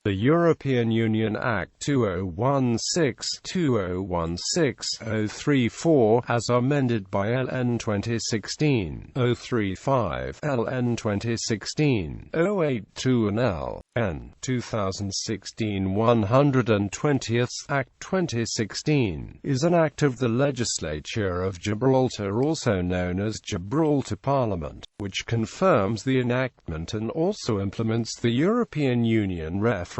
The European Union Act 2016-2016-034, as amended by LN 2016-035, LN 2016-082 and LN 2016-120 Act 2016, is an act of the Legislature of Gibraltar, also known as Gibraltar Parliament, which confirms the enactment and also implements the European Union Referendum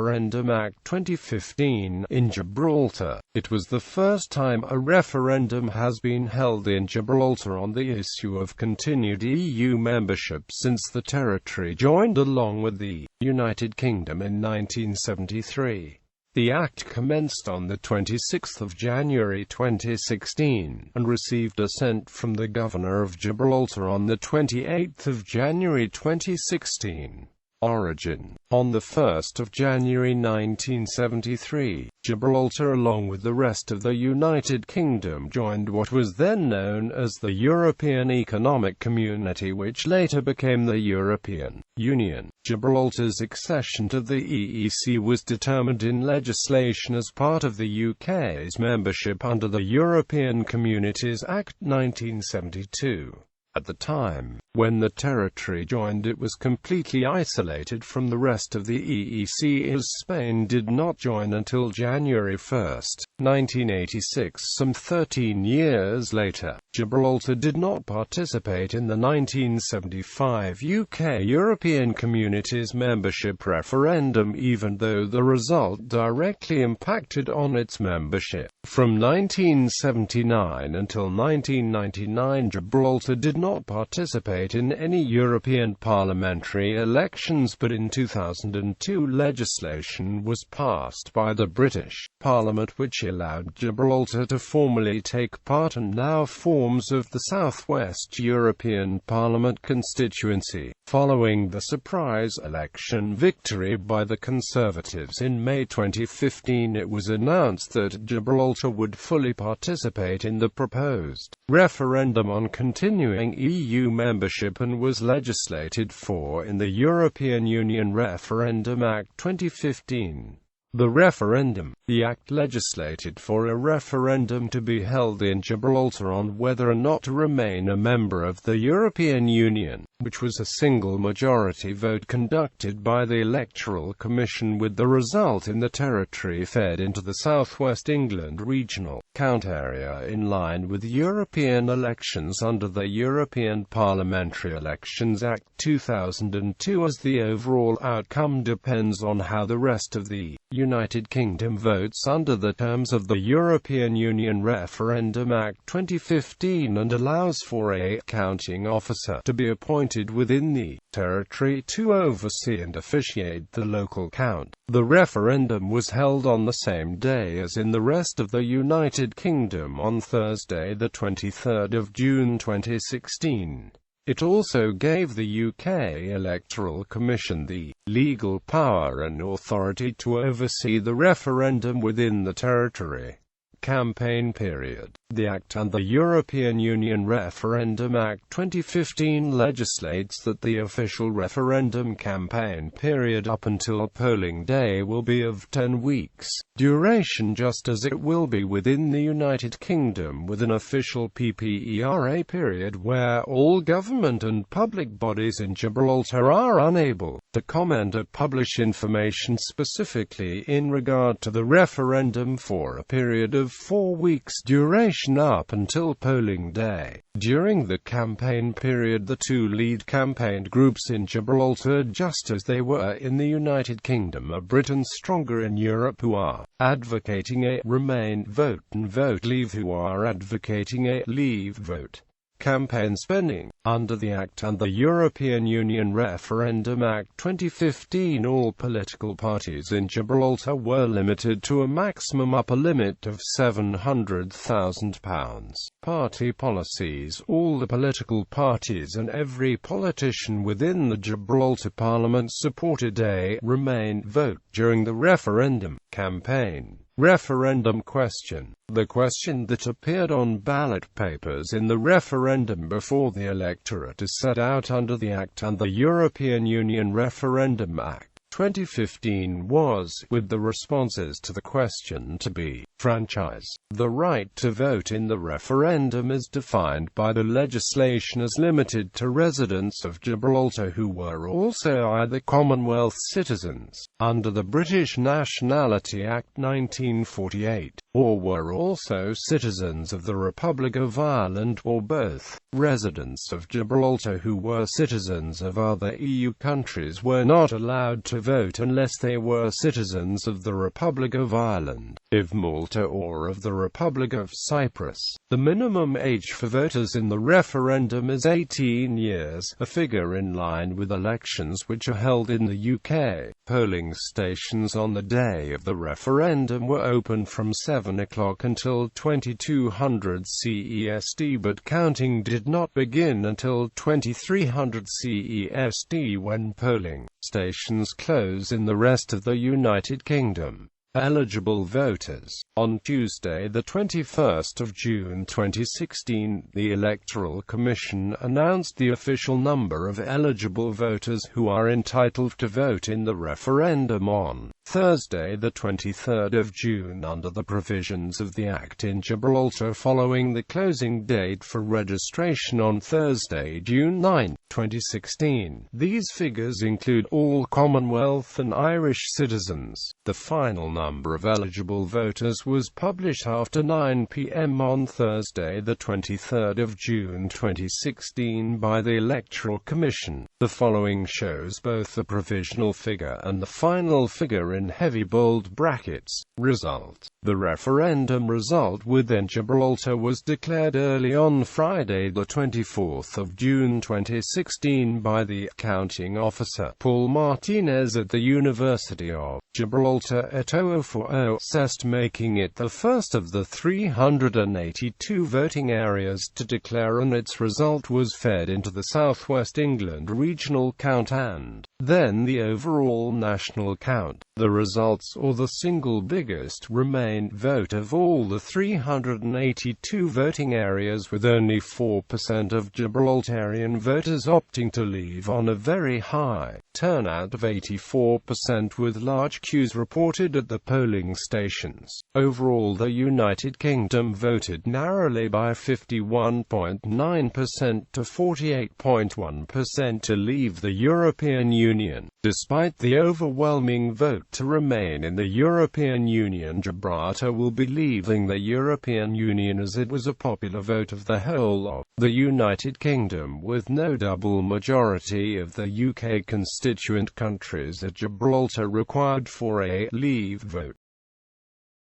Act 2015 in Gibraltar. It was the first time a referendum has been held in Gibraltar on the issue of continued EU membership since the territory joined along with the United Kingdom in 1973. The Act commenced on the 26th of January 2016, and received assent from the Governor of Gibraltar on the 28th of January 2016. Origin. On the 1st of January 1973, Gibraltar along with the rest of the United Kingdom joined what was then known as the European Economic Community, which later became the European Union. Gibraltar's accession to the EEC was determined in legislation as part of the UK's membership under the European Communities Act 1972. At the time, when the territory joined, it was completely isolated from the rest of the EEC, as Spain did not join until January 1, 1986. Some 13 years later, Gibraltar did not participate in the 1975 UK European Communities membership referendum, even though the result directly impacted on its membership. From 1979 until 1999, Gibraltar did not participate in any European parliamentary elections, but in 2002 legislation was passed by the British Parliament which allowed Gibraltar to formally take part and now forms of the South West European Parliament constituency. Following the surprise election victory by the Conservatives in May 2015, it was announced that Gibraltar would fully participate in the proposed referendum on continuing EU membership and was legislated for in the European Union Referendum Act 2015. The referendum. The Act legislated for a referendum to be held in Gibraltar on whether or not to remain a member of the European Union, which was a single majority vote conducted by the Electoral Commission, with the result in the territory fed into the South West England regional count area in line with European elections under the European Parliamentary Elections Act 2002, as the overall outcome depends on how the rest of the United Kingdom votes under the terms of the European Union Referendum Act 2015, and allows for a counting officer to be appointed within the territory to oversee and officiate the local count. The referendum was held on the same day as in the rest of the United Kingdom, on Thursday the 23rd of June 2016. It also gave the UK Electoral Commission the legal power and authority to oversee the referendum within the territory. Campaign period. The Act and the European Union Referendum Act 2015 legislates that the official referendum campaign period up until polling day will be of 10 weeks duration, just as it will be within the United Kingdom, with an official PPERA period where all government and public bodies in Gibraltar are unable to comment or publish information specifically in regard to the referendum for a period of 4 weeks duration up until polling day. During the campaign period, the two lead campaign groups in Gibraltar, just as they were in the United Kingdom, are Britain Stronger in Europe, who are advocating a Remain vote, and Vote Leave, who are advocating a Leave vote. Campaign spending. Under the Act and the European Union Referendum Act 2015, all political parties in Gibraltar were limited to a maximum upper limit of £700,000. Party policies. All the political parties and every politician within the Gibraltar Parliament supported a Remain vote during the referendum campaign. Referendum question. The question that appeared on ballot papers in the referendum before the electorate is set out under the Act and the European Union Referendum Act 2015 was, with the responses to the question to be franchise. The right to vote in the referendum is defined by the legislation as limited to residents of Gibraltar who were also either Commonwealth citizens, under the British Nationality Act 1948, or were also citizens of the Republic of Ireland, or both. Residents of Gibraltar who were citizens of other EU countries were not allowed to vote unless they were citizens of the Republic of Ireland, of Malta or of the Republic of Cyprus. The minimum age for voters in the referendum is 18 years, a figure in line with elections which are held in the UK. Polling stations on the day of the referendum were open from 7 o'clock until 2200 CEST, but counting did not begin until 2300 CEST, when polling stations close in the rest of the United Kingdom. Eligible voters. On Tuesday, the 21st of June 2016, the Electoral Commission announced the official number of eligible voters who are entitled to vote in the referendum on Thursday, the 23rd of June, under the provisions of the Act in Gibraltar, following the closing date for registration on Thursday, June 9, 2016. These figures include all Commonwealth and Irish citizens. The final number of eligible voters was published after 9 p.m. on Thursday, the 23rd of June 2016 by the Electoral Commission. The following shows both the provisional figure and the final figure in heavy bold brackets. Result. The referendum result within Gibraltar was declared early on Friday, the 24th of June 2016 by the counting officer, Paul Martinez, at the University of Gibraltar at 0040 making it the first of the 382 voting areas to declare, and its result was fed into the South West England regional count and then the overall national count. The results, or the single biggest remain vote of all the 382 voting areas, with only 4% of Gibraltarian voters opting to leave, on a very high turnout of 84%, with large queues reported at the polling stations. Overall, the United Kingdom voted narrowly by 51.9% to 48.1% to leave the European Union. Despite the overwhelming vote to remain in the European Union, Gibraltar will be leaving the European Union, as it was a popular vote of the whole of the United Kingdom, with no double majority of the UK constituent countries at Gibraltar required for a leave vote.